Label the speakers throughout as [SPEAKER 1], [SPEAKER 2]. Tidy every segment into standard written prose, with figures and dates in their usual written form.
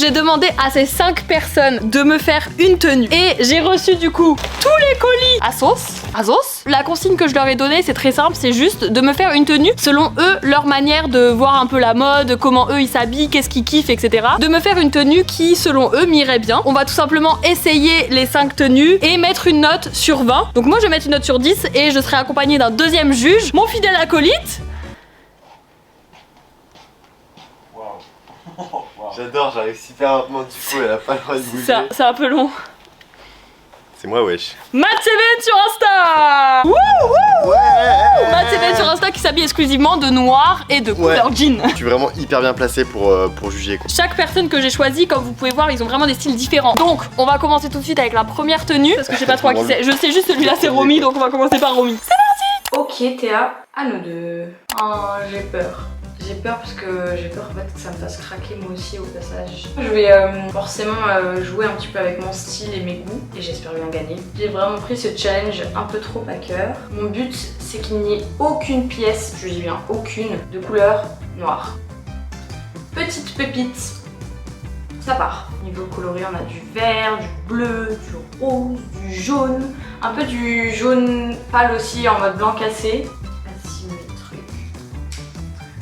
[SPEAKER 1] j'ai demandé à ces 5 personnes de me faire une tenue. Et j'ai reçu du coup tous les colis Azos. La consigne que je leur ai donnée, c'est très simple, c'est juste de me faire une tenue selon eux, leur manière de voir un peu la mode, comment eux ils s'habillent, qu'est-ce qu'ils kiffent, etc. De me faire une tenue qui, selon eux, m'irait bien. On va tout simplement essayer les 5 tenues et mettre une note sur 20. Donc moi je vais mettre une note sur 10 et je serai accompagnée d'un deuxième juge, mon fidèle acolyte.
[SPEAKER 2] J'adore, j'arrive super lentement du coup, elle a pas le droit de bouger.
[SPEAKER 1] C'est un peu long.
[SPEAKER 2] C'est moi, wesh.
[SPEAKER 1] Matt7 sur Insta. Ouais. Matt7 sur Insta qui s'habille exclusivement de noir et de couleur jean.
[SPEAKER 2] Je suis vraiment hyper bien placé pour juger quoi.
[SPEAKER 1] Chaque personne que j'ai choisie, comme vous pouvez voir, ils ont vraiment des styles différents. Donc, on va commencer tout de suite avec la première tenue. Parce que je sais pas trop à qui c'est. Je sais juste celui-là, c'est Romy, donc on va commencer par Romy. C'est parti.
[SPEAKER 3] Ok Théa, à nous deux. Oh, j'ai peur. J'ai peur parce que j'ai peur en fait que ça me fasse craquer moi aussi au passage. Je vais forcément jouer un petit peu avec mon style et mes goûts et j'espère bien gagner. J'ai vraiment pris ce challenge un peu trop à cœur. Mon but c'est qu'il n'y ait aucune pièce, je dis bien aucune, de couleur noire. Petite pépite, ça part. Niveau coloré on a du vert, du bleu, du rose, du jaune, un peu du jaune pâle aussi en mode blanc cassé.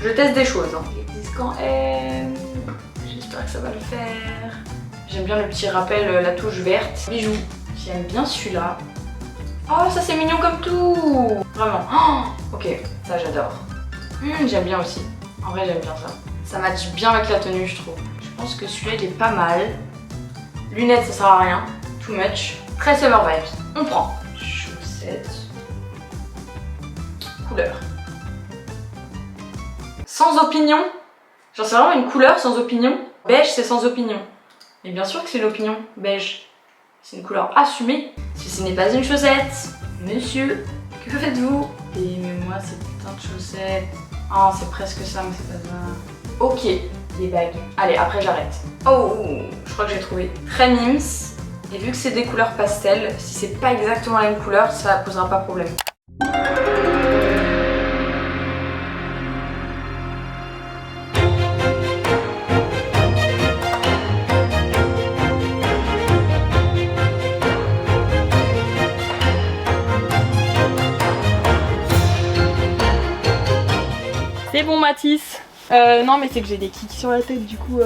[SPEAKER 3] Je teste des choses. L'église quand même. J'espère que ça va le faire. J'aime bien le petit rappel, la touche verte. Bijoux. J'aime bien celui-là. Oh, ça c'est mignon comme tout. Vraiment. Oh, ok, ça j'adore. J'aime bien aussi. En vrai, j'aime bien ça. Ça matche bien avec la tenue, je trouve. Je pense que celui-là, il est pas mal. Lunettes, ça sert à rien. Too much. Très summer vibes. On prend. Chaussettes. Couleur. Sans opinion. Genre c'est vraiment une couleur sans opinion. Beige c'est sans opinion. Mais bien sûr que c'est l'opinion, beige. C'est une couleur assumée. Ceci n'est pas une chaussette. Monsieur, que faites-vous? Aimez-moi ces putains de chaussettes. Oh c'est presque ça mais c'est pas ça. Ok, des bagues. Allez après j'arrête. Oh, je crois que j'ai trouvé. Très mims. Et vu que c'est des couleurs pastel, si c'est pas exactement la même couleur, ça posera pas problème.
[SPEAKER 1] C'est bon Mathis. Non mais c'est que j'ai des kikis sur la tête du coup.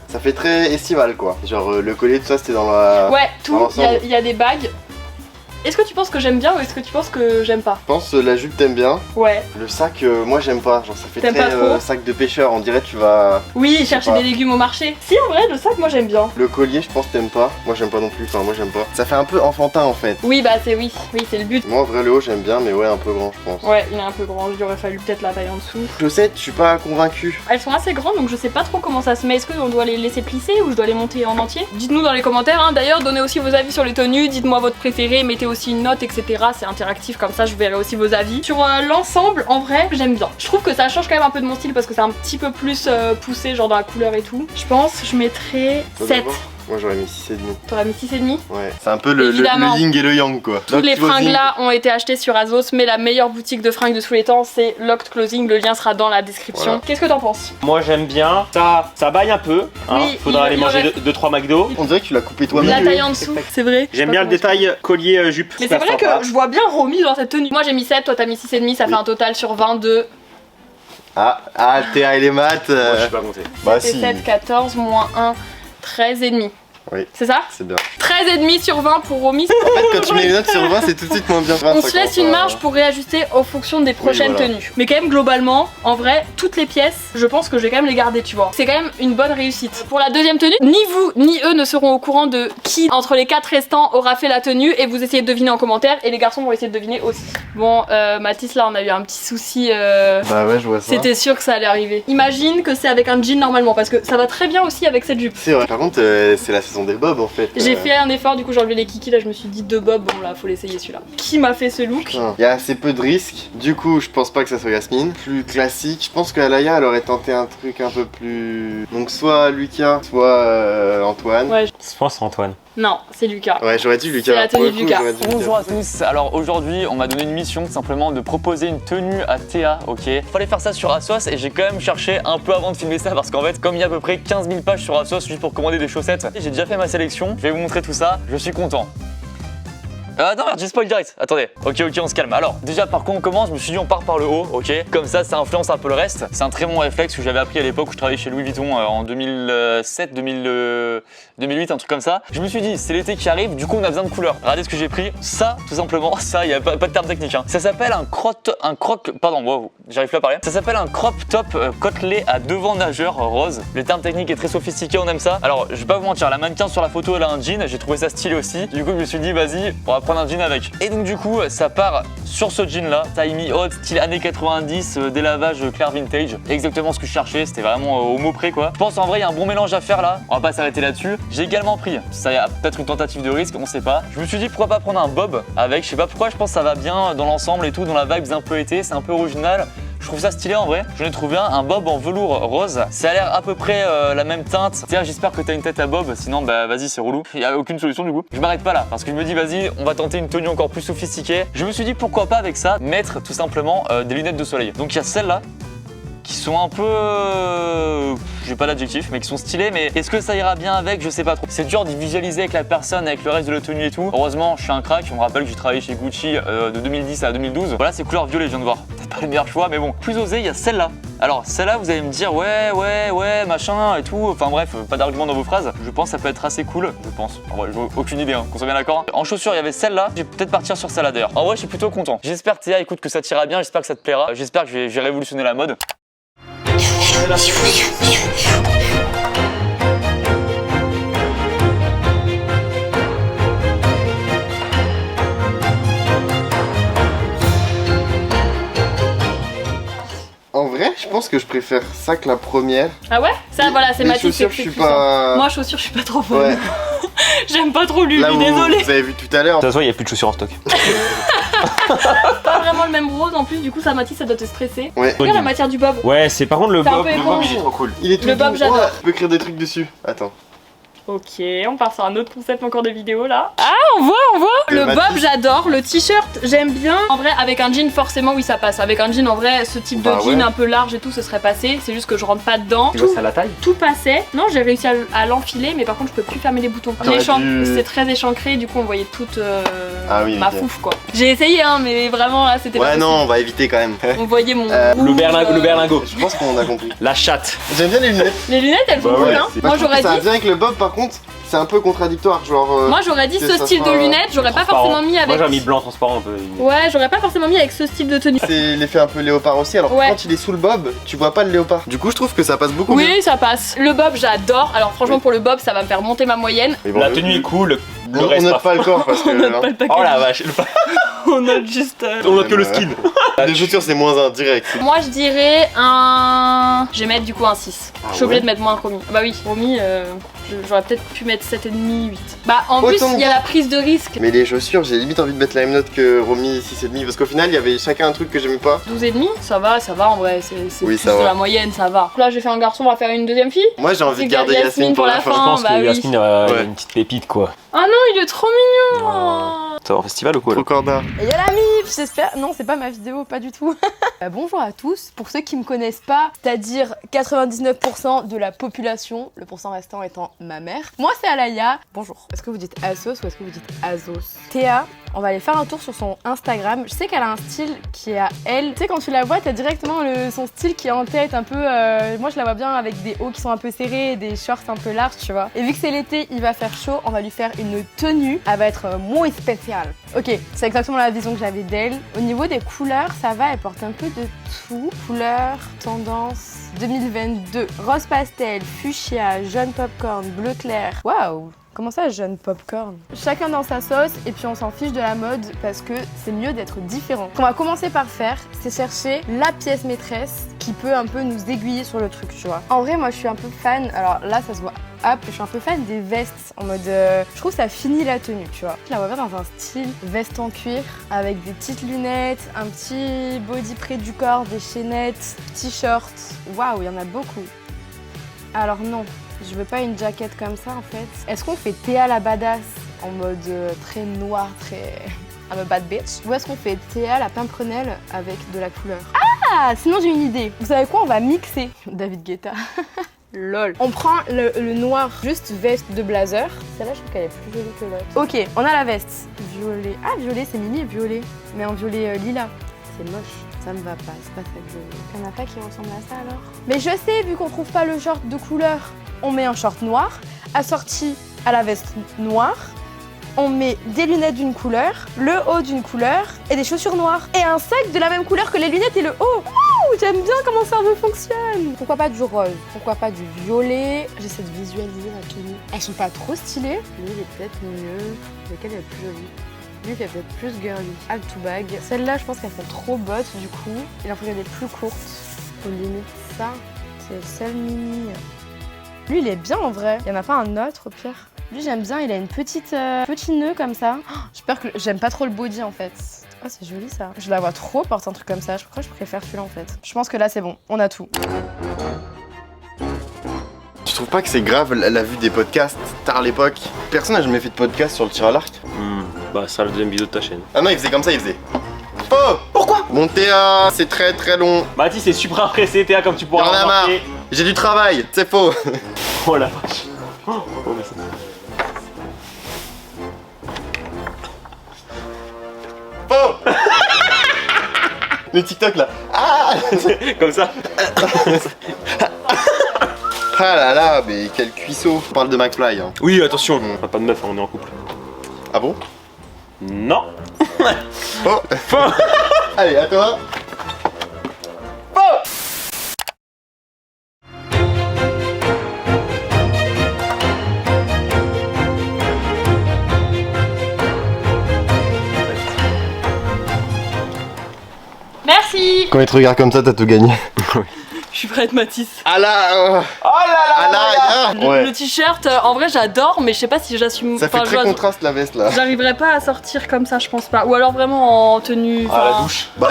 [SPEAKER 2] Ça fait très estival quoi. Genre le collier tout ça c'était dans la...
[SPEAKER 1] Ouais, tout, il y a des bagues. Est-ce que tu penses que j'aime bien ou est-ce que tu penses que j'aime pas?
[SPEAKER 2] Je pense la jupe t'aimes bien.
[SPEAKER 1] Ouais.
[SPEAKER 2] Le sac moi j'aime pas, genre ça fait
[SPEAKER 1] T'aimes pas trop
[SPEAKER 2] très sac de pêcheur, on dirait tu vas...
[SPEAKER 1] Oui, chercher des légumes au marché. Si en vrai le sac moi j'aime bien.
[SPEAKER 2] Le collier je pense t'aimes pas, moi j'aime pas non plus, enfin moi j'aime pas. Ça fait un peu enfantin en fait.
[SPEAKER 1] Oui bah c'est oui c'est le but.
[SPEAKER 2] Moi en vrai le haut j'aime bien mais ouais un peu grand je pense.
[SPEAKER 1] Ouais il est un peu grand, il aurait fallu peut-être la taille en dessous.
[SPEAKER 2] Chaussettes je suis pas convaincu.
[SPEAKER 1] Elles sont assez grandes donc je sais pas trop comment ça se met. Est-ce qu'on doit les laisser plisser ou je dois les monter en entier? Dites-nous dans les commentaires hein. D'ailleurs donnez aussi vos avis sur les tenues, dites-moi votre préféré, mettez aussi une note etc. C'est interactif comme ça je verrai aussi vos avis. Sur l'ensemble en vrai j'aime bien. Je trouve que ça change quand même un peu de mon style parce que c'est un petit peu plus poussé genre dans la couleur et tout. Je pense je mettrais 7.
[SPEAKER 2] Moi j'aurais mis 6,5.
[SPEAKER 1] T'aurais mis 6,5?
[SPEAKER 2] Ouais. C'est un peu le yin et le yang quoi.
[SPEAKER 1] Toutes les fringues là ont été achetées sur Azos, mais la meilleure boutique de fringues de tous les temps c'est Locked Clothing, le lien sera dans la description. Voilà. Qu'est-ce que t'en penses?
[SPEAKER 4] Moi j'aime bien, ça baille un peu, hein.
[SPEAKER 1] Oui,
[SPEAKER 4] Faudra aller manger 2-3 McDo.
[SPEAKER 2] On dirait que tu l'as coupé toi-même.
[SPEAKER 1] La taille en dessous, c'est vrai.
[SPEAKER 4] J'aime bien le détail collier jupe.
[SPEAKER 1] Mais c'est vrai que je vois bien Romy dans cette tenue. Moi j'ai mis 7, toi t'as mis 6,5, ça fait un total sur 22.
[SPEAKER 2] Ah Théa et les maths.
[SPEAKER 4] Moi je suis pas compté.
[SPEAKER 2] Bah
[SPEAKER 1] si. 7, 14, moins 1, 13,5.
[SPEAKER 2] Oui.
[SPEAKER 1] C'est ça?
[SPEAKER 2] C'est bien.
[SPEAKER 1] 13,5 sur 20 pour Romy.
[SPEAKER 2] En fait, quand tu mets une note sur 20, c'est tout de suite moins bien.
[SPEAKER 1] On se laisse une marge pour réajuster en fonction des prochaines tenues. Mais quand même, globalement, en vrai, toutes les pièces, je pense que je vais quand même les garder, tu vois. C'est quand même une bonne réussite. Pour la deuxième tenue, ni vous ni eux ne seront au courant de qui, entre les 4 restants, aura fait la tenue. Et vous essayez de deviner en commentaire. Et les garçons vont essayer de deviner aussi. Bon, Mathis, là, on a eu un petit souci.
[SPEAKER 2] Bah ouais, je vois ça.
[SPEAKER 1] C'était sûr que ça allait arriver. Imagine que c'est avec un jean normalement, parce que ça va très bien aussi avec cette jupe.
[SPEAKER 2] C'est vrai. Par contre, c'est la saison des bobs en fait.
[SPEAKER 1] J'ai fait un effort, du coup j'ai enlevé les kikis, là je me suis dit 2 bobs, bon là faut l'essayer celui-là. Qui m'a fait ce look?
[SPEAKER 2] Il y a assez peu de risques, du coup je pense pas que ça soit Yasmine. Plus classique, je pense qu'Alaya elle aurait tenté un truc un peu plus... Donc soit Lucas, soit Antoine.
[SPEAKER 1] Ouais.
[SPEAKER 4] Je pense Antoine.
[SPEAKER 1] Non, c'est Lucas.
[SPEAKER 2] Ouais, j'aurais dit Lucas.
[SPEAKER 1] C'est la tenue
[SPEAKER 2] Pour le
[SPEAKER 1] de
[SPEAKER 2] coup,
[SPEAKER 1] Lucas.
[SPEAKER 2] j'aurais dit Lucas.
[SPEAKER 5] Bonjour à tous, alors aujourd'hui on m'a donné une mission simplement de proposer une tenue à Théa, ok. Fallait faire ça sur ASOS et j'ai quand même cherché un peu avant de filmer ça parce qu'en fait comme il y a à peu près 15 000 pages sur ASOS juste pour commander des chaussettes, j'ai déjà fait ma sélection, je vais vous montrer tout ça, je suis content. Non, merde, j'ai spoil direct. Attendez. Ok, on se calme. Alors, déjà, par contre, on commence. Je me suis dit, on part par le haut, ok. Comme ça influence un peu le reste. C'est un très bon réflexe que j'avais appris à l'époque où je travaillais chez Louis Vuitton en 2007, 2008, un truc comme ça. Je me suis dit, c'est l'été qui arrive, du coup, on a besoin de couleurs. Regardez ce que j'ai pris. Ça, tout simplement, ça, il n'y a pas de terme technique. Hein. Ça s'appelle pardon, wow, j'arrive plus à parler. Ça s'appelle un crop top côtelé à devant nageur rose. Le terme technique est très sophistiqué, on aime ça. Alors, je vais pas vous mentir, la mannequin sur la photo, elle a un jean. J'ai trouvé ça stylé aussi. Du coup, je me suis dit, vas-y, on va prendre un jean avec. Et donc du coup ça part sur ce jean là, taille mi-haute, style années 90, délavage clair vintage. Exactement ce que je cherchais, c'était vraiment au mot près quoi. Je pense en vrai il y a un bon mélange à faire là, on va pas s'arrêter là-dessus. J'ai également pris, ça y a peut-être une tentative de risque, on sait pas. Je me suis dit pourquoi pas prendre un bob avec, je sais pas pourquoi, je pense que ça va bien dans l'ensemble et tout, dans la vibe un peu été, c'est un peu original. Je trouve ça stylé en vrai. J'en ai trouvé un bob en velours rose. Ça a l'air à peu près la même teinte. Tiens, j'espère que t'as une tête à bob, sinon bah vas-y c'est relou. Il y a aucune solution du coup. Je m'arrête pas là parce que je me dis vas-y, on va tenter une tenue encore plus sophistiquée. Je me suis dit pourquoi pas avec ça mettre tout simplement des lunettes de soleil. Donc il y a celle-là qui sont un peu... j'ai pas d'adjectif, mais qui sont stylés, mais est-ce que ça ira bien avec? Je sais pas trop. C'est dur d'y visualiser avec la personne, avec le reste de la tenue et tout. Heureusement, je suis un crack. On me rappelle que j'ai travaillé chez Gucci de 2010 à 2012. Voilà, c'est couleur violet, je viens de voir. Peut-être pas le meilleur choix, mais bon. Plus osé, il y a celle-là. Alors, celle-là, vous allez me dire, ouais, machin et tout. Enfin bref, pas d'argument dans vos phrases. Je pense que ça peut être assez cool, je pense. En vrai, j'ai aucune idée, hein, qu'on soit bien d'accord. En chaussures, il y avait celle-là. Je vais peut-être partir sur celle-là d'ailleurs. En vrai, je suis plutôt content. J'espère, Théa, écoute, que ça t'ira bien. J'espère que ça te plaira. J'espère que je vais révolutionner la mode.
[SPEAKER 2] En vrai, je pense que je préfère ça que la première.
[SPEAKER 1] Ah ouais? Ça voilà, c'est
[SPEAKER 2] Les
[SPEAKER 1] Mathis.
[SPEAKER 2] chaussures, je suis pas...
[SPEAKER 1] Moi chaussures, je suis pas trop fan.
[SPEAKER 2] Ouais.
[SPEAKER 1] J'aime pas trop Lulu,
[SPEAKER 2] Là,
[SPEAKER 1] désolée.
[SPEAKER 2] vous avez vu tout à l'heure.
[SPEAKER 4] De toute façon, il n'y a plus de chaussures en stock.
[SPEAKER 1] Pas vraiment le même rose en plus, du coup ça Mathis ça doit te stresser.
[SPEAKER 2] Ouais.
[SPEAKER 1] Regarde la matière du bob.
[SPEAKER 4] Ouais, c'est par contre le
[SPEAKER 1] C'est un
[SPEAKER 4] bob.
[SPEAKER 1] peu
[SPEAKER 4] Le bob,
[SPEAKER 1] éponge.
[SPEAKER 4] il est trop cool.
[SPEAKER 2] Il est tout
[SPEAKER 1] Le bob,
[SPEAKER 2] doux.
[SPEAKER 1] j'adore.
[SPEAKER 2] Ouais, tu peux écrire des trucs dessus. Attends.
[SPEAKER 1] Ok, on part sur un autre concept encore de vidéo là. Ah, on voit
[SPEAKER 2] Le
[SPEAKER 1] Le bob,
[SPEAKER 2] Mathis.
[SPEAKER 1] j'adore. Le t-shirt, j'aime bien. En vrai, avec un jean, forcément, oui, ça passe. Avec un jean, en vrai, ce type de
[SPEAKER 2] Bah
[SPEAKER 1] jean
[SPEAKER 2] ouais.
[SPEAKER 1] un peu large et tout, ce serait passé. C'est juste que je rentre pas dedans.
[SPEAKER 4] Tu vois, ça à la taille?
[SPEAKER 1] Tout passait. Non, j'ai réussi à l'enfiler, mais par contre, je peux plus fermer les boutons.
[SPEAKER 2] T'aurais dû-
[SPEAKER 1] C'est très échancré, du coup, on voyait toute
[SPEAKER 2] Ah oui,
[SPEAKER 1] ma
[SPEAKER 2] ok.
[SPEAKER 1] fouf, quoi. J'ai essayé, hein, mais vraiment, là, c'était pas
[SPEAKER 2] Ouais,
[SPEAKER 1] possible.
[SPEAKER 2] non, on va éviter quand même.
[SPEAKER 1] On voyait mon.
[SPEAKER 2] Le
[SPEAKER 1] rouge,
[SPEAKER 4] Le berlingot.
[SPEAKER 2] Je pense qu'on a compris.
[SPEAKER 4] La chatte.
[SPEAKER 2] J'aime bien les lunettes.
[SPEAKER 1] Les lunettes, elles sont
[SPEAKER 4] Bah
[SPEAKER 1] cool,
[SPEAKER 4] ouais,
[SPEAKER 1] hein.
[SPEAKER 4] c'est-
[SPEAKER 1] Moi,
[SPEAKER 2] je trouve
[SPEAKER 1] j'aurais
[SPEAKER 2] que ça va
[SPEAKER 1] dit.
[SPEAKER 2] bien avec le bob, par contre, c'est un peu contradictoire. Genre.
[SPEAKER 1] Moi, j'aurais dit
[SPEAKER 2] que
[SPEAKER 1] ce
[SPEAKER 2] ça
[SPEAKER 1] style de
[SPEAKER 2] soit
[SPEAKER 1] lunettes, j'aurais pas
[SPEAKER 4] Transparent.
[SPEAKER 1] forcément mis avec.
[SPEAKER 4] Moi, j'aurais mis blanc transparent un peu.
[SPEAKER 1] Ouais, j'aurais pas forcément mis avec ce style de tenue.
[SPEAKER 2] C'est l'effet un peu léopard aussi. Alors,
[SPEAKER 1] Ouais.
[SPEAKER 2] quand il est sous le bob, tu vois pas le léopard. Du coup, je trouve que ça passe beaucoup mieux.
[SPEAKER 1] Oui, ça passe. Le bob, j'adore. Alors, franchement,
[SPEAKER 2] Oui.
[SPEAKER 1] pour le bob, ça va me faire monter ma moyenne.
[SPEAKER 2] Mais bon,
[SPEAKER 4] La
[SPEAKER 2] le-
[SPEAKER 4] tenue est cool, le
[SPEAKER 2] On
[SPEAKER 4] reste
[SPEAKER 2] note
[SPEAKER 4] pas.
[SPEAKER 2] pas le corps parce que.
[SPEAKER 1] On note
[SPEAKER 2] hein.
[SPEAKER 1] pas le paquet.
[SPEAKER 4] Oh la vache,
[SPEAKER 1] On note juste.
[SPEAKER 4] on note que le skin.
[SPEAKER 2] Les chaussures, c'est moins un direct.
[SPEAKER 1] Moi, je dirais un. Je vais mettre du coup un 6.
[SPEAKER 2] Ah
[SPEAKER 1] je suis obligée
[SPEAKER 2] ouais
[SPEAKER 1] de mettre moins que Romy. Bah oui, Romy, j'aurais peut-être pu mettre 7,5, 8. Bah, en plus,
[SPEAKER 2] Autant
[SPEAKER 1] il y a la prise de risque.
[SPEAKER 2] Mais les chaussures, j'ai limite envie de mettre la même note que Romy 6,5 parce qu'au final, il y avait chacun un truc que j'aimais pas.
[SPEAKER 1] 12,5, ça va en vrai. C'est
[SPEAKER 2] Oui,
[SPEAKER 1] plus
[SPEAKER 2] ça
[SPEAKER 1] de
[SPEAKER 2] va.
[SPEAKER 1] la moyenne, ça va. Là, j'ai fait un garçon, on va faire une deuxième fille.
[SPEAKER 2] Moi, j'ai envie
[SPEAKER 1] Tu
[SPEAKER 2] de garder
[SPEAKER 1] gardes
[SPEAKER 2] Yasmine pour la fin.
[SPEAKER 4] Je pense
[SPEAKER 1] bah
[SPEAKER 4] que
[SPEAKER 1] oui.
[SPEAKER 4] Yasmine a
[SPEAKER 2] Ouais.
[SPEAKER 4] une petite pépite quoi.
[SPEAKER 1] Ah non, il est trop mignon.
[SPEAKER 4] T'es en festival ou quoi là?
[SPEAKER 2] Trop corda.
[SPEAKER 6] Et y'a la mif, j'espère. Non, c'est pas ma vidéo, pas du tout. Bonjour à tous. Pour ceux qui me connaissent pas, c'est-à-dire 99% de la population, le pourcent restant étant ma mère. Moi, c'est Alaya. Bonjour. Est-ce que vous dites Asos ou est-ce que vous dites Azos? Théa, on va aller faire un tour sur son Instagram. Je sais qu'elle a un style qui est à elle. Tu sais, quand tu la vois, t'as directement son style qui est en tête, un peu. Moi, je la vois bien avec des hauts qui sont un peu serrés et des shorts un peu larges, tu vois. Et vu que c'est l'été, il va faire chaud, on va lui faire une tenue. Elle va être moins spéciale. Ok, c'est exactement la vision que j'avais d'elle. Au niveau des couleurs, ça va, elle porte un peu de tout. Couleur, tendance 2022. Rose pastel, fuchsia, jaune popcorn, bleu clair. Waouh! Comment ça, jeune popcorn? Chacun dans sa sauce et puis on s'en fiche de la mode parce que c'est mieux d'être différent. Ce qu'on va commencer par faire, c'est chercher la pièce maîtresse qui peut un peu nous aiguiller sur le truc, tu vois. En vrai, moi je suis un peu fan, alors là ça se voit up, je suis un peu fan des vestes en mode... je trouve ça finit la tenue, tu vois. Je la vois bien dans un style veste en cuir avec des petites lunettes, un petit body près du corps, des chaînettes, t-shirt. Waouh, il y en a beaucoup. Alors non, je veux pas une jaquette comme ça en fait. Est-ce qu'on fait Théa la badass en mode très noir, très... I'm a bad bitch? Ou est-ce qu'on fait Théa la pimprenelle avec de la couleur? Ah, sinon j'ai une idée. Vous savez quoi? On va mixer David Guetta. Lol. On prend le noir, juste veste de blazer. Celle-là, je trouve qu'elle est plus jolie que l'autre. Ok, on a la veste. Violet. Ah, violet, c'est mini violet. Mais en violet lilas. C'est moche. Ça me va pas, c'est pas ça que je veux. Il y en a pas qui ressemblent à ça alors? Mais je sais, vu qu'on trouve pas le short de couleur, on met un short noir, assorti à la veste noire. On met des lunettes d'une couleur, le haut d'une couleur et des chaussures noires. Et un sac de la même couleur que les lunettes et le haut. Ouh, j'aime bien comment ça fonctionne. Pourquoi pas du rose? Pourquoi pas du violet? J'essaie de visualiser la tenue. Elles sont pas trop stylées. Lui, il est peut-être mieux. Lequel est le plus joli? Lui, il est peut-être plus girly. All to bag. Celles-là, je pense qu'elles font trop bottes du coup. Il en faudrait des plus courtes. Au limite, ça, c'est le seul mini. Lui, il est bien en vrai. Il y en a pas un autre au pire? Lui, j'aime bien, il a une petit nœud comme ça. Oh, j'espère que j'aime pas trop le body en fait. Oh, c'est joli ça. Je la vois trop porter un truc comme ça. Je crois que je préfère celui-là en fait. Je pense que là, c'est bon. On a tout.
[SPEAKER 2] Tu trouves pas que c'est grave la vue des podcasts tard à l'époque? Personne n'a jamais fait de podcast sur le tir à l'arc?
[SPEAKER 4] Bah, ça, la deuxième vidéo de ta chaîne.
[SPEAKER 2] Ah non, il faisait comme ça, il faisait. Oh! Pourquoi? Mon Théa, c'est très très long.
[SPEAKER 4] Mathis, c'est super pressé, Théa, comme tu pourras
[SPEAKER 2] Y'en a marre.
[SPEAKER 4] remarquer.
[SPEAKER 2] J'ai du travail, c'est faux.
[SPEAKER 4] Oh la vache. Oh, merci.
[SPEAKER 2] Oh. Le TikTok là. Ah.
[SPEAKER 4] Comme ça.
[SPEAKER 2] Ah là là, mais quel cuisseau. On parle de McFly. Hein.
[SPEAKER 4] Oui, attention, on a pas de meuf, on est en couple.
[SPEAKER 2] Ah bon?
[SPEAKER 4] Non.
[SPEAKER 2] Oh. Allez, à toi. Oh.
[SPEAKER 1] Merci.
[SPEAKER 2] Quand il te regarde comme ça, t'as tout gagné.
[SPEAKER 1] Je suis prête, Mathis.
[SPEAKER 2] Ah là.
[SPEAKER 4] Oh là là.
[SPEAKER 2] Ah là,
[SPEAKER 1] Le
[SPEAKER 2] ouais.
[SPEAKER 1] t-shirt, en vrai, j'adore, mais je sais pas si j'assume.
[SPEAKER 2] Ça fait
[SPEAKER 1] enfin,
[SPEAKER 2] très contraste la veste là.
[SPEAKER 1] J'arriverai pas à sortir comme ça, je pense pas. Ou alors vraiment en tenue.
[SPEAKER 4] Ah, la
[SPEAKER 1] enfin,
[SPEAKER 4] douche.
[SPEAKER 2] Bah,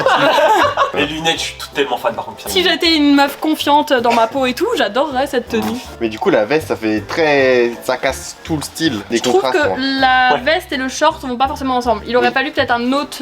[SPEAKER 4] Les lunettes, je suis tellement fan par contre.
[SPEAKER 1] Si j'étais une meuf confiante dans ma peau et tout, j'adorerais cette tenue.
[SPEAKER 2] mais du coup, la veste, ça fait très. Ça casse tout le style. Des
[SPEAKER 1] Je trouve
[SPEAKER 2] contrastes.
[SPEAKER 1] que
[SPEAKER 2] quoi.
[SPEAKER 1] la
[SPEAKER 4] Ouais.
[SPEAKER 1] veste et le short vont pas forcément ensemble. Il aurait fallu peut-être un autre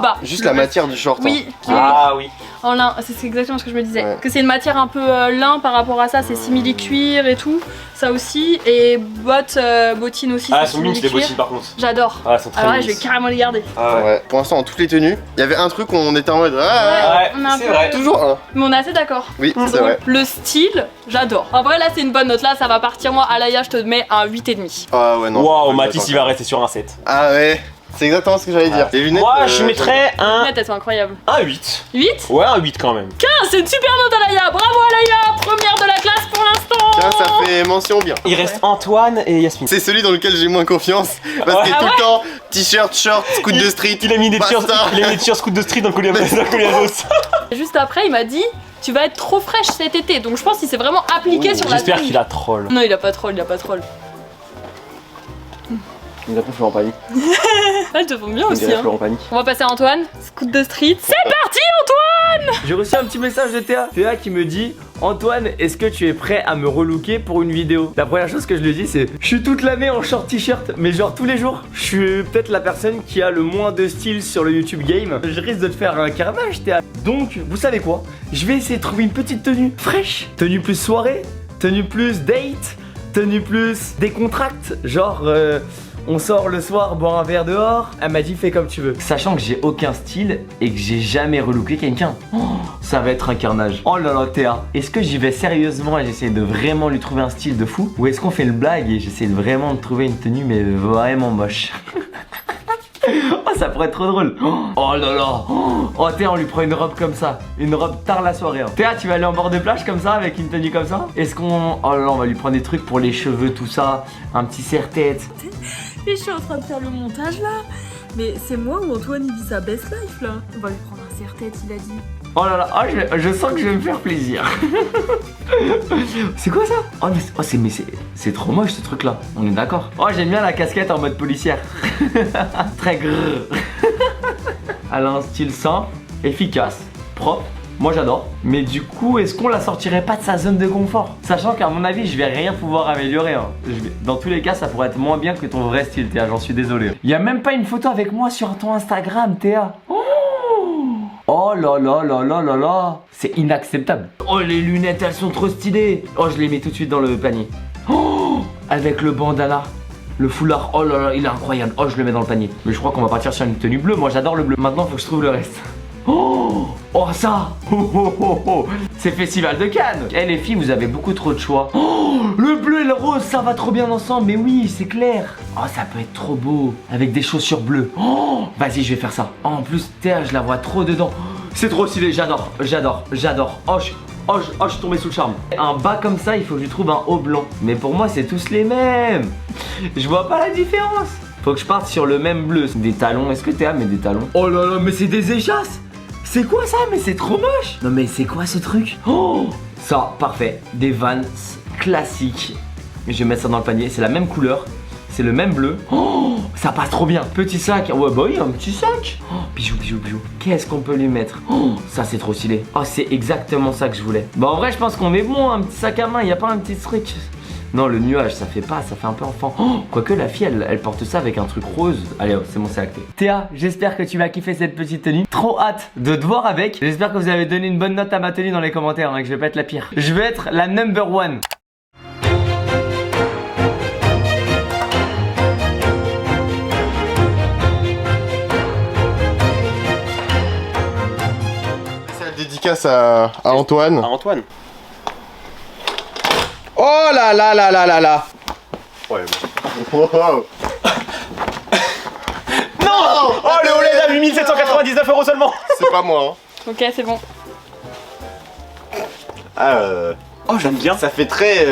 [SPEAKER 1] bas.
[SPEAKER 2] Juste la matière du short.
[SPEAKER 1] Oui, qui est
[SPEAKER 4] Ah oui.
[SPEAKER 1] en lin. C'est exactement ce que je me disais.
[SPEAKER 2] Ouais.
[SPEAKER 1] Que c'est une matière un peu lin par rapport à ça. C'est simili cuir et tout. Ça aussi. Et bottines aussi.
[SPEAKER 4] Ah,
[SPEAKER 1] c'est
[SPEAKER 4] elles sont mignon les
[SPEAKER 1] simili-cuir.
[SPEAKER 4] bottines par contre.
[SPEAKER 1] J'adore.
[SPEAKER 4] Ah, elles sont très
[SPEAKER 1] Alors là, je
[SPEAKER 4] minces.
[SPEAKER 1] vais carrément les garder.
[SPEAKER 4] Ah ouais.
[SPEAKER 2] Ouais. Pour l'instant, dans toutes les tenues, il y avait un truc où on était en mode. Ah,
[SPEAKER 4] Ouais,
[SPEAKER 1] On a un
[SPEAKER 4] c'est
[SPEAKER 1] peu-
[SPEAKER 4] vrai.
[SPEAKER 2] toujours un.
[SPEAKER 1] Mais on est assez d'accord.
[SPEAKER 2] Oui, c'est
[SPEAKER 1] Donc,
[SPEAKER 2] vrai.
[SPEAKER 1] le style, j'adore. En vrai, là, c'est une bonne note. Là, ça va partir. Moi, Alaya, je te mets un 8,5.
[SPEAKER 2] Ah ouais, non.
[SPEAKER 4] Waouh,
[SPEAKER 2] je
[SPEAKER 4] Mathis,
[SPEAKER 2] peux
[SPEAKER 4] il
[SPEAKER 2] pas
[SPEAKER 4] va rester sur un 7.
[SPEAKER 2] Ah ouais, c'est exactement ce que j'allais dire. Les lunettes.
[SPEAKER 4] Moi, je mettrais
[SPEAKER 1] Les
[SPEAKER 4] un
[SPEAKER 1] lunettes, elles sont incroyables.
[SPEAKER 4] 8.
[SPEAKER 1] 8?
[SPEAKER 4] Ouais, un 8 quand même.
[SPEAKER 1] Ah, c'est une super note, Alaya. Bravo, Alaya. Première de la classe pour l'instant.
[SPEAKER 2] Tiens, ça fait mention bien.
[SPEAKER 4] Il reste Antoine et Yasmine.
[SPEAKER 2] C'est celui dans lequel j'ai moins confiance. Parce que
[SPEAKER 4] Ah
[SPEAKER 2] tout
[SPEAKER 1] ouais
[SPEAKER 2] le temps, t-shirt, short, scoot de street.
[SPEAKER 4] Il a mis des
[SPEAKER 2] basta.
[SPEAKER 4] t-shirts, il a mis des t-shirts scoot de street dans le collier à sauce.
[SPEAKER 1] Juste après, il m'a dit tu vas être trop fraîche cet été. Donc je pense qu'il s'est vraiment appliqué sur la
[SPEAKER 4] J'espère
[SPEAKER 1] tenue.
[SPEAKER 4] qu'il a troll.
[SPEAKER 1] Non, il a pas troll, il a pas troll.
[SPEAKER 4] Il a pas fait en panique.
[SPEAKER 1] Elles te font bien aussi. Hein.
[SPEAKER 4] en panique.
[SPEAKER 1] On va passer à Antoine, scoot de street. C'est parti, Antoine.
[SPEAKER 7] J'ai reçu un petit message de Théa. Théa qui me dit Antoine, est-ce que tu es prêt à me relooker pour une vidéo? La première chose que je lui dis c'est je suis toute l'année en short t-shirt, mais genre tous les jours. Je suis peut-être la personne qui a le moins de style sur le YouTube game. Je risque de te faire un carnage, Théa. Donc, vous savez quoi? Je vais essayer de trouver une petite tenue fraîche. Tenue plus soirée, tenue plus date, tenue plus décontracte. Genre, on sort le soir, boire un verre dehors. Elle m'a dit fais comme tu veux. Sachant que j'ai aucun style et que j'ai jamais relooké quelqu'un. Oh, ça va être un carnage. Oh là là Théa, est-ce que j'y vais sérieusement et j'essaie de vraiment lui trouver un style de fou? Ou est-ce qu'on fait le blague et j'essaie de vraiment de trouver une tenue mais vraiment moche? Oh ça pourrait être trop drôle. Oh là là. Oh Théa, on lui prend une robe comme ça. Une robe tard la soirée hein. Théa, tu vas aller en bord de plage comme ça avec une tenue comme ça? Est-ce qu'on... Oh là là, on va lui prendre des trucs pour les cheveux, tout ça. Un petit serre-tête.
[SPEAKER 1] Mais je suis en train de faire le montage là. Mais c'est moi ou Antoine il dit sa best life là. On va lui prendre un serre-tête, il a dit.
[SPEAKER 7] Oh là là, oh, je sens que je vais me faire plaisir. C'est quoi ça? Oh mais c'est trop moche ce truc là, on est d'accord. Oh j'aime bien la casquette en mode policière. Très grrr. Elle a un style simple, efficace, propre, Moi j'adore. Mais du coup, est-ce qu'on la sortirait pas de sa zone de confort? Sachant qu'à mon avis, je vais rien pouvoir améliorer. Hein. Dans tous les cas, ça pourrait être moins bien que ton vrai style, Théa, j'en suis désolé. Il y a même pas une photo avec moi sur ton Instagram, Théa. Oh là là là là là là. C'est inacceptable. Oh, les lunettes, elles sont trop stylées. Oh, je les mets tout de suite dans le panier. Oh, avec le bandana. Le foulard, oh là là, il est incroyable. Oh, je le mets dans le panier. Mais je crois qu'on va partir sur une tenue bleue. Moi, j'adore le bleu. Maintenant, faut que je trouve le reste. Oh, oh ça. Oh, oh, oh, oh. C'est Festival de Cannes. Eh les filles, vous avez beaucoup trop de choix. Oh, le bleu et le rose, ça va trop bien ensemble. Mais oui, c'est clair. Oh, ça peut être trop beau. Avec des chaussures bleues. Oh, vas-y, je vais faire ça. Oh, en plus, Théa, je la vois trop dedans. C'est trop stylé, j'adore, j'adore, j'adore. Oh, je suis tombé sous le charme. Un bas comme ça, il faut que je trouve un haut blanc. Mais pour moi, c'est tous les mêmes. Je vois pas la différence. Faut que je parte sur le même bleu. Des talons, est-ce que Théa met des talons? Oh là là, mais c'est des échasses. C'est quoi ça? Mais c'est trop moche. Non mais c'est quoi ce truc? Oh, ça, parfait. Des Vans classiques. Je vais mettre ça dans le panier, c'est la même couleur. C'est le même bleu. Oh, ça passe trop bien. Petit sac. Ouais, bah oui, un petit sac. Oh, bijou, bijou, bijou. Qu'est-ce qu'on peut lui mettre? Oh, ça, c'est trop stylé. Oh, c'est exactement ça que je voulais. Bah, en vrai, je pense qu'on est bon. Un petit sac à main. Il n'y a pas un petit truc. Non, le nuage, ça fait pas. Ça fait un peu enfant. Oh, quoique la fille, elle porte ça avec un truc rose. Allez, c'est bon, c'est acté. Théa, j'espère que tu vas kiffer cette petite tenue. Trop hâte de te voir avec. J'espère que vous avez donné une bonne note à ma tenue dans les commentaires. Hein, que je vais pas être la pire. Je vais être la number one.
[SPEAKER 2] Dédicace à Antoine.
[SPEAKER 4] À Antoine.
[SPEAKER 2] Oh là là là là là là. Ouais. Wow.
[SPEAKER 4] Non. Oh, le OLED à 8799 € seulement.
[SPEAKER 2] C'est pas moi. Hein.
[SPEAKER 1] Ok, c'est bon.
[SPEAKER 4] Oh, j'aime bien.
[SPEAKER 2] Ça fait très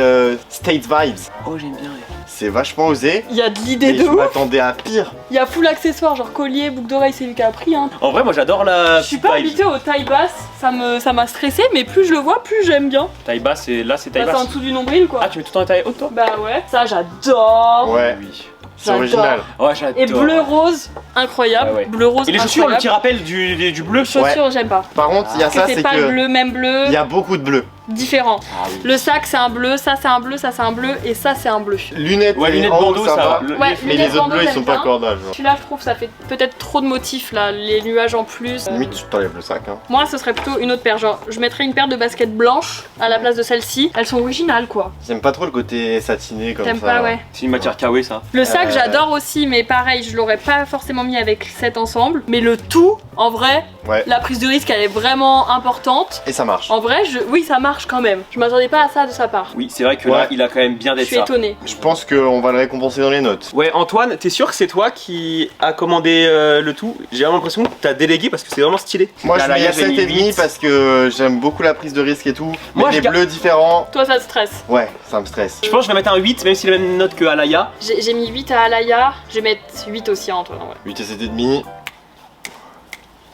[SPEAKER 2] State Vibes.
[SPEAKER 4] Oh, j'aime bien.
[SPEAKER 2] C'est vachement osé.
[SPEAKER 1] Il y a de l'idée
[SPEAKER 2] Mais
[SPEAKER 1] de
[SPEAKER 2] je
[SPEAKER 1] ouf.
[SPEAKER 2] m'attendais à pire.
[SPEAKER 1] Il y a full accessoires, genre collier, boucle d'oreille, c'est lui qui a pris. Hein.
[SPEAKER 4] En vrai, moi j'adore la.
[SPEAKER 1] Je suis pas habituée aux tailles basses, ça m'a stressé, mais plus je le vois, plus j'aime bien.
[SPEAKER 4] Taille basse, et là c'est taille
[SPEAKER 1] Bah, c'est en
[SPEAKER 4] basse.
[SPEAKER 1] dessous du nombril quoi.
[SPEAKER 4] Ah, tu mets tout le temps la taille haute toi?
[SPEAKER 1] Bah ouais, ça j'adore.
[SPEAKER 2] Ouais.
[SPEAKER 4] Oui.
[SPEAKER 2] C'est original.
[SPEAKER 4] Ouais, j'adore.
[SPEAKER 1] Et bleu rose, incroyable.
[SPEAKER 4] Ouais, ouais.
[SPEAKER 1] Bleu rose.
[SPEAKER 4] Et les chaussures, le
[SPEAKER 1] incroyable.
[SPEAKER 4] petit rappel du bleu.
[SPEAKER 1] Les chaussures, j'aime pas.
[SPEAKER 2] Par contre, il y a
[SPEAKER 1] Parce
[SPEAKER 2] ça,
[SPEAKER 1] que
[SPEAKER 2] c'est
[SPEAKER 1] c'est pas le
[SPEAKER 2] que
[SPEAKER 1] bleu, même bleu.
[SPEAKER 2] il y a beaucoup de bleu.
[SPEAKER 1] Différent.
[SPEAKER 4] Ah oui.
[SPEAKER 1] Le sac c'est un bleu, ça c'est un bleu, ça c'est un bleu et ça c'est un bleu.
[SPEAKER 2] Lunettes,
[SPEAKER 4] Ouais, lunettes
[SPEAKER 2] en haut,
[SPEAKER 4] bandeau,
[SPEAKER 2] ça va.
[SPEAKER 1] Ouais,
[SPEAKER 2] Mais
[SPEAKER 1] lunettes
[SPEAKER 2] les autres
[SPEAKER 1] bandeau,
[SPEAKER 2] bleus, ils
[SPEAKER 1] j'aime
[SPEAKER 2] sont pas
[SPEAKER 1] bien.
[SPEAKER 2] cordages. Genre.
[SPEAKER 1] Celui-là je trouve ça fait peut-être trop de motifs là, les nuages en plus.
[SPEAKER 2] Limite, tu t'enlèves le sac. Hein.
[SPEAKER 1] Moi ce serait plutôt une autre paire, genre je mettrais une paire de baskets blanches à la place de celle-ci. Elles sont originales quoi.
[SPEAKER 2] J'aime pas trop le côté satiné comme ça.
[SPEAKER 1] T'aimes pas, ouais.
[SPEAKER 4] C'est une matière kawaii ça.
[SPEAKER 1] Le sac j'adore aussi, mais pareil, je l'aurais pas forcément mis avec cet ensemble. Mais le tout, en vrai,
[SPEAKER 2] Ouais.
[SPEAKER 1] la prise de risque elle est vraiment importante.
[SPEAKER 2] Et ça marche.
[SPEAKER 1] En vrai, oui ça marche quand même. Je m'attendais pas à ça de sa part.
[SPEAKER 4] Oui, c'est vrai que
[SPEAKER 2] Ouais.
[SPEAKER 4] là, il a quand même bien
[SPEAKER 1] Je
[SPEAKER 4] d'être
[SPEAKER 1] suis
[SPEAKER 4] ça.
[SPEAKER 1] étonnée.
[SPEAKER 2] Je pense qu'on va le récompenser dans les notes.
[SPEAKER 4] Ouais, Antoine, t'es sûr que c'est toi qui a commandé le tout? J'ai vraiment l'impression que t'as délégué parce que c'est vraiment stylé.
[SPEAKER 2] Moi, je
[SPEAKER 4] Là,
[SPEAKER 2] mets
[SPEAKER 4] là, j'ai mis
[SPEAKER 2] 7,5
[SPEAKER 4] 8.
[SPEAKER 2] parce que j'aime beaucoup la prise de risque et tout. Mais
[SPEAKER 4] Moi,
[SPEAKER 2] des
[SPEAKER 4] je garde-
[SPEAKER 2] bleus différents,
[SPEAKER 1] Toi ça te stresse.
[SPEAKER 2] ouais, ça me stresse.
[SPEAKER 4] Je pense que je vais mettre un 8, même si c'est la même note que Alaya.
[SPEAKER 1] J'ai mis 8 à Alaya, je vais mettre 8 aussi à Antoine en vrai.
[SPEAKER 2] 8 et 7,5.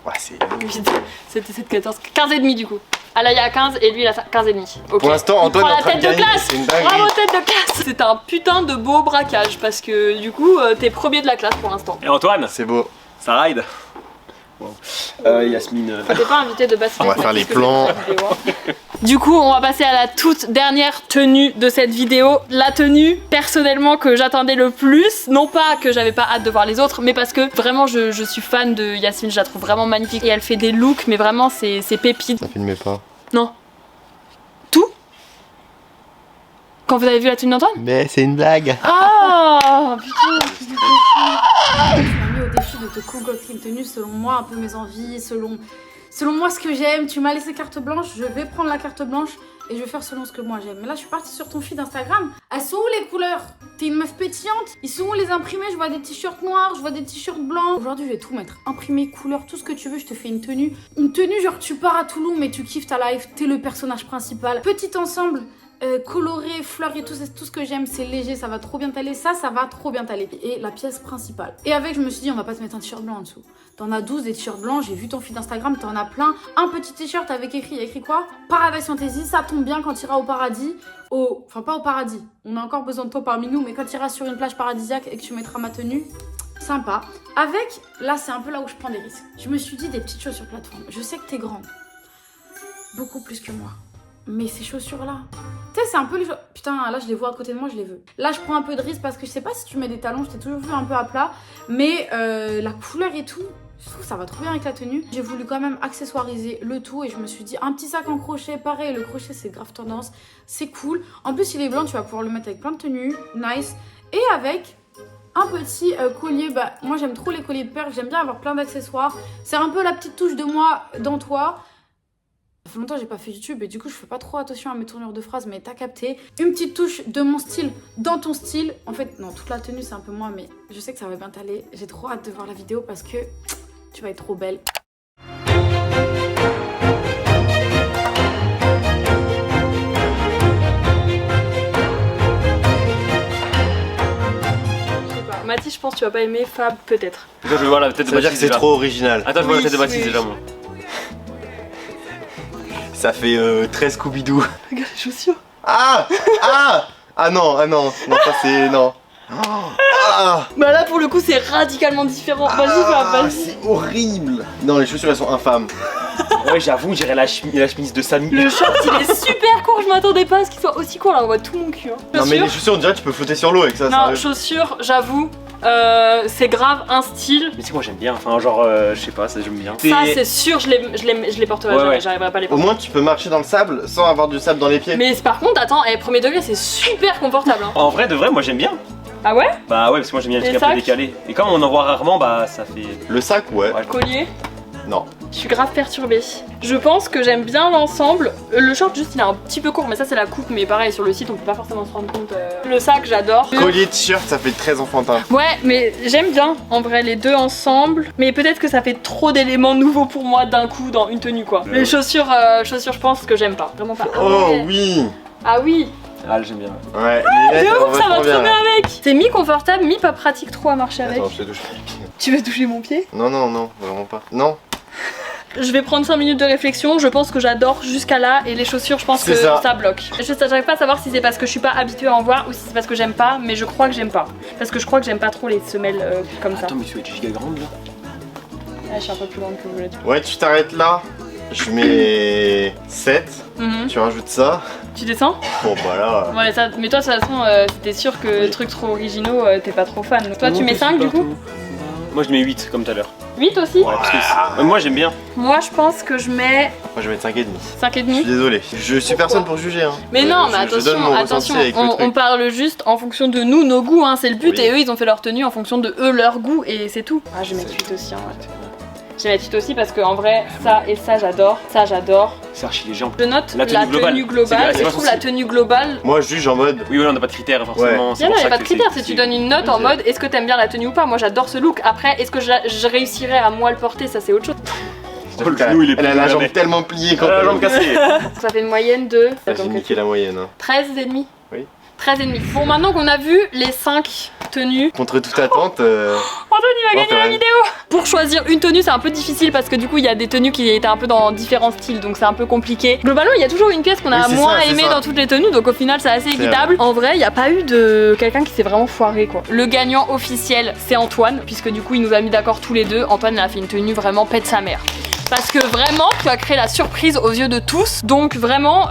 [SPEAKER 2] Ouais, c'est.
[SPEAKER 1] 8, 7, 7, 14, 15 et demi du coup. Alaya a 15 et lui il a 15 et demi. Ok.
[SPEAKER 2] Pour l'instant,
[SPEAKER 1] Il
[SPEAKER 2] Antoine
[SPEAKER 1] prend
[SPEAKER 2] est en
[SPEAKER 1] la
[SPEAKER 2] train
[SPEAKER 1] tête
[SPEAKER 2] de
[SPEAKER 1] de
[SPEAKER 2] gagner,
[SPEAKER 1] classe.
[SPEAKER 2] c'est une dinguerie.
[SPEAKER 1] Bravo tête de classe. C'est un putain de beau braquage parce que du coup t'es premier de la classe pour l'instant.
[SPEAKER 4] Et Antoine,
[SPEAKER 2] C'est beau.
[SPEAKER 4] ça ride. Wow. Yasmine.
[SPEAKER 1] T'es pas invité de base.
[SPEAKER 2] On va faire les plans.
[SPEAKER 1] Du coup, on va passer à la toute dernière tenue de cette vidéo. La tenue, personnellement, que j'attendais le plus. Non pas que j'avais pas hâte de voir les autres, mais parce que vraiment, je suis fan de Yasmine. Je la trouve vraiment magnifique. Et elle fait des looks, mais vraiment, c'est pépite.
[SPEAKER 2] Ça filmait pas.
[SPEAKER 1] Non. Tout Quand vous avez vu la tenue d'Antoine?
[SPEAKER 2] Mais c'est une blague.
[SPEAKER 1] Ah putain.
[SPEAKER 3] Je m'as mis au défi de te concocter une tenue selon moi, un peu mes envies, selon moi ce que j'aime. Tu m'as laissé carte blanche, je vais prendre la carte blanche et je vais faire selon ce que moi j'aime. Mais là, je suis partie sur ton feed Instagram. Elles sont où les couleurs? T'es une meuf pétillante. Ils sont où les imprimés? Je vois des t-shirts noirs, je vois des t-shirts blancs. Aujourd'hui, je vais tout mettre. Imprimé, couleur, tout ce que tu veux. Je te fais une tenue. Une tenue genre tu pars à Toulon mais tu kiffes ta life. T'es le personnage principal. Petit ensemble. Coloré, fleuri, tout ce que j'aime, c'est léger, ça va trop bien t'aller, ça va trop bien t'aller. Et la pièce principale. Et avec, je me suis dit, on va pas te mettre un t-shirt blanc en dessous. T'en as 12 des t-shirts blancs, j'ai vu ton feed Instagram, t'en as plein. Un petit t-shirt avec écrit, il y a écrit quoi? Paradise Fantasy, ça tombe bien quand t'iras au paradis. Enfin, pas au paradis, on a encore besoin de toi parmi nous, mais quand t'iras sur une plage paradisiaque et que tu mettras ma tenue, sympa. Avec, là, c'est un peu là où je prends des risques. Je me suis dit des petites choses sur plateforme. Je sais que t'es grande. beaucoup plus que moi. Mais ces chaussures-là, tu sais, c'est un peu les choses... Putain, là, je les vois à côté de moi, je les veux. Là, je prends un peu de risque parce que je sais pas si tu mets des talons, je t'ai toujours vu un peu à plat. Mais la couleur et tout, je trouve que ça va trop bien avec la tenue. J'ai voulu quand même accessoiriser le tout et je me suis dit, un petit sac en crochet, pareil, le crochet, c'est grave tendance. C'est cool. En plus, il est blanc, tu vas pouvoir le mettre avec plein de tenues. Nice. Et avec... un petit collier, bah moi j'aime trop les colliers de perles, j'aime bien avoir plein d'accessoires. C'est un peu la petite touche de moi dans toi. Ça fait longtemps que j'ai pas fait YouTube et du coup je fais pas trop attention à mes tournures de phrases, mais t'as capté. Une petite touche de mon style dans ton style. En fait non, toute la tenue c'est un peu moi, mais je sais que ça va bien t'aller. J'ai trop hâte de voir la vidéo parce que tu vas être trop belle.
[SPEAKER 1] Mathis, je pense que tu vas pas aimer, Fab peut-être.
[SPEAKER 4] Déjà, je vais voir la tête de
[SPEAKER 2] Ça veut dire que
[SPEAKER 4] Baptiste
[SPEAKER 2] c'est
[SPEAKER 4] déjà.
[SPEAKER 2] trop original.
[SPEAKER 4] Attends, je vois la tête de
[SPEAKER 1] Oui,
[SPEAKER 4] Baptiste
[SPEAKER 1] oui.
[SPEAKER 4] déjà, moi.
[SPEAKER 2] Ça fait très Scooby-Doo.
[SPEAKER 1] Regarde les chaussures.
[SPEAKER 2] Ah ah ah non, non, ça c'est... non. Ah,
[SPEAKER 1] Bah là pour le coup c'est radicalement différent. Vas-y Fab, vas-y.
[SPEAKER 2] c'est horrible. Non, les chaussures elles sont infâmes.
[SPEAKER 4] Ouais, j'avoue, j'irais la chemise de Samy.
[SPEAKER 1] Le short il est super court, je m'attendais pas à ce qu'il soit aussi court, là on voit tout mon cul. Hein.
[SPEAKER 2] Non mais les
[SPEAKER 1] Chaussures,
[SPEAKER 2] chaussures on dirait que tu peux flotter sur l'eau avec ça.
[SPEAKER 1] non,
[SPEAKER 2] sérieux.
[SPEAKER 1] chaussures, j'avoue, c'est grave un style.
[SPEAKER 4] Mais tu sais, moi j'aime bien, enfin, genre, je sais pas, ça j'aime bien.
[SPEAKER 1] Ça c'est sûr, je les porterai
[SPEAKER 4] Ouais,
[SPEAKER 1] jamais,
[SPEAKER 4] ouais.
[SPEAKER 1] j'arriverai pas à les
[SPEAKER 2] Au
[SPEAKER 1] porter.
[SPEAKER 2] moins tu peux marcher dans le sable sans avoir du sable dans les pieds.
[SPEAKER 1] Mais par contre, attends, premier degré c'est super confortable. Hein.
[SPEAKER 4] En vrai, de vrai, moi j'aime bien.
[SPEAKER 1] Ah ouais?
[SPEAKER 4] Bah ouais, parce que moi j'aime bien les
[SPEAKER 1] Les
[SPEAKER 4] trucs un peu
[SPEAKER 1] sacs
[SPEAKER 4] décalés. Et comme on en voit rarement, bah ça fait.
[SPEAKER 2] Le sac ouais.
[SPEAKER 4] Ouais.
[SPEAKER 1] Collier?
[SPEAKER 2] Non.
[SPEAKER 1] Je suis grave perturbée. Je pense que j'aime bien l'ensemble. Le short juste il est un petit peu court, mais ça c'est la coupe, mais pareil sur le site on peut pas forcément se rendre compte. Le sac j'adore.
[SPEAKER 2] Collier t-shirt ça fait très enfantin.
[SPEAKER 1] Ouais, mais j'aime bien en vrai les deux ensemble. Mais peut-être que ça fait trop d'éléments nouveaux pour moi d'un coup dans une tenue quoi. Les chaussures, je pense que j'aime pas. Vraiment pas. Ah
[SPEAKER 2] Oh
[SPEAKER 1] ouais.
[SPEAKER 2] oui.
[SPEAKER 1] Ah oui.
[SPEAKER 4] Ah, j'aime bien.
[SPEAKER 2] Ouais,
[SPEAKER 1] De
[SPEAKER 2] les lettres,
[SPEAKER 1] ouf, ça va trop bien
[SPEAKER 2] là.
[SPEAKER 1] avec. C'est mi-confortable, mi-pas pratique trop à marcher avec.
[SPEAKER 2] Attends, je te touche.
[SPEAKER 1] Tu veux toucher mon pied?
[SPEAKER 2] Non, vraiment pas. Non.
[SPEAKER 1] Je vais prendre 5 minutes de réflexion. Je pense que j'adore jusqu'à là. Et les chaussures, je pense
[SPEAKER 2] C'est
[SPEAKER 1] que
[SPEAKER 2] ça.
[SPEAKER 1] ça bloque. J'arrive pas à savoir si c'est parce que je suis pas habituée à en voir ou si c'est parce que j'aime pas. Mais je crois que j'aime pas. Parce que je crois que j'aime pas trop les semelles comme ça.
[SPEAKER 4] Attends, mais tu vas être giga grande là.
[SPEAKER 1] Ah, je suis un peu plus grande que vous là.
[SPEAKER 2] Ouais, tu t'arrêtes là. Je mets 7.
[SPEAKER 1] Mhm.
[SPEAKER 2] Tu rajoutes ça.
[SPEAKER 1] Tu descends?
[SPEAKER 2] Bon bah là.
[SPEAKER 1] Ouais, ça, mais toi de toute façon, c'était sûr que
[SPEAKER 2] Oui.
[SPEAKER 1] trucs trop originaux, t'es pas trop fan. Toi, tu mets 5 du coup?
[SPEAKER 4] Moi je mets 8 comme tout à l'heure.
[SPEAKER 1] 8 aussi?
[SPEAKER 4] Ouais, parce que moi j'aime bien.
[SPEAKER 1] Moi, je pense que je mets
[SPEAKER 2] Moi je vais mettre 5,5. Je
[SPEAKER 1] 5,5.
[SPEAKER 2] suis désolé. Je suis personne pour juger. Hein.
[SPEAKER 1] Mais non, mais
[SPEAKER 2] je donne mon
[SPEAKER 1] attention,
[SPEAKER 2] ressenti avec le
[SPEAKER 1] on
[SPEAKER 2] truc.
[SPEAKER 1] parle juste en fonction de nous, nos goûts, hein, c'est le but,
[SPEAKER 2] Oui.
[SPEAKER 1] et eux ils ont fait leur tenue en fonction de eux, leur goût, et c'est tout. Ah, je vais mettre 8 aussi, hein, ouais. Je vais mettre 8 aussi parce que en vrai, ça et ça j'adore,
[SPEAKER 4] C'est archi léger en plus.
[SPEAKER 1] Je note
[SPEAKER 4] La tenue globale.
[SPEAKER 1] tenue globale,
[SPEAKER 4] C'est
[SPEAKER 1] je
[SPEAKER 4] pas
[SPEAKER 1] trouve
[SPEAKER 4] son
[SPEAKER 1] la tenue globale.
[SPEAKER 2] Moi je juge en mode.
[SPEAKER 4] Oui, voilà, on n'a pas de critères forcément. c'est
[SPEAKER 1] Non,
[SPEAKER 4] pour
[SPEAKER 1] il n'y
[SPEAKER 4] ça
[SPEAKER 1] a pas
[SPEAKER 4] que
[SPEAKER 1] de critère,
[SPEAKER 4] c'est-
[SPEAKER 1] si tu donnes une note en
[SPEAKER 2] Ok.
[SPEAKER 1] mode est-ce que t'aimes bien la tenue ou pas. Moi j'adore ce look. Après, est-ce que je réussirais à moi le porter, ça c'est autre chose.
[SPEAKER 4] Oh, le genou, il est
[SPEAKER 2] Elle a
[SPEAKER 4] plus
[SPEAKER 2] la jambe
[SPEAKER 4] jamais.
[SPEAKER 2] tellement pliée quand
[SPEAKER 4] Elle a la
[SPEAKER 2] elle
[SPEAKER 4] jambe cassée.
[SPEAKER 1] Ça fait une moyenne de
[SPEAKER 2] J'ai niqué la moyenne. Hein.
[SPEAKER 1] 13,5.
[SPEAKER 2] Oui.
[SPEAKER 1] 13,5. Bon, maintenant qu'on a vu les 5 tenues,
[SPEAKER 2] Contre toute attente.
[SPEAKER 1] Antoine il va
[SPEAKER 2] Oh,
[SPEAKER 1] gagner la
[SPEAKER 2] purée.
[SPEAKER 1] vidéo. Pour choisir une tenue c'est un peu difficile parce que du coup il y a des tenues qui étaient un peu dans différents styles donc c'est un peu compliqué. Globalement il y a toujours une pièce qu'on a
[SPEAKER 2] Oui, c'est
[SPEAKER 1] moins
[SPEAKER 2] ça, c'est
[SPEAKER 1] aimé
[SPEAKER 2] ça.
[SPEAKER 1] dans toutes les tenues donc au final c'est assez
[SPEAKER 2] C'est
[SPEAKER 1] équitable. En vrai il n'y a pas eu de quelqu'un qui s'est vraiment foiré quoi. Le gagnant officiel c'est Antoine puisque du coup il nous a mis d'accord tous les deux. Antoine il a fait une tenue vraiment pète sa mère. Parce que vraiment, tu as créé la surprise aux yeux de tous. Donc vraiment,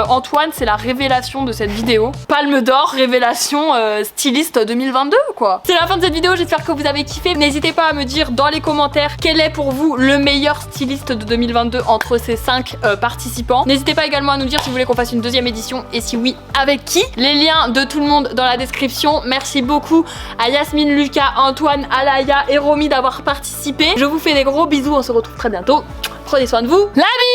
[SPEAKER 1] Antoine, c'est la révélation de cette vidéo. Palme d'or, révélation styliste 2022, quoi. C'est la fin de cette vidéo, j'espère que vous avez kiffé. N'hésitez pas à me dire dans les commentaires quel est pour vous le meilleur styliste de 2022 entre ces 5 participants. N'hésitez pas également à nous dire si vous voulez qu'on fasse une deuxième édition et si oui, avec qui. Les liens de tout le monde dans la description. Merci beaucoup à Yasmine, Lucas, Antoine, Alaya et Romy d'avoir participé. Je vous fais des gros bisous, on se retrouve très bientôt. Prenez soin de vous. La bise!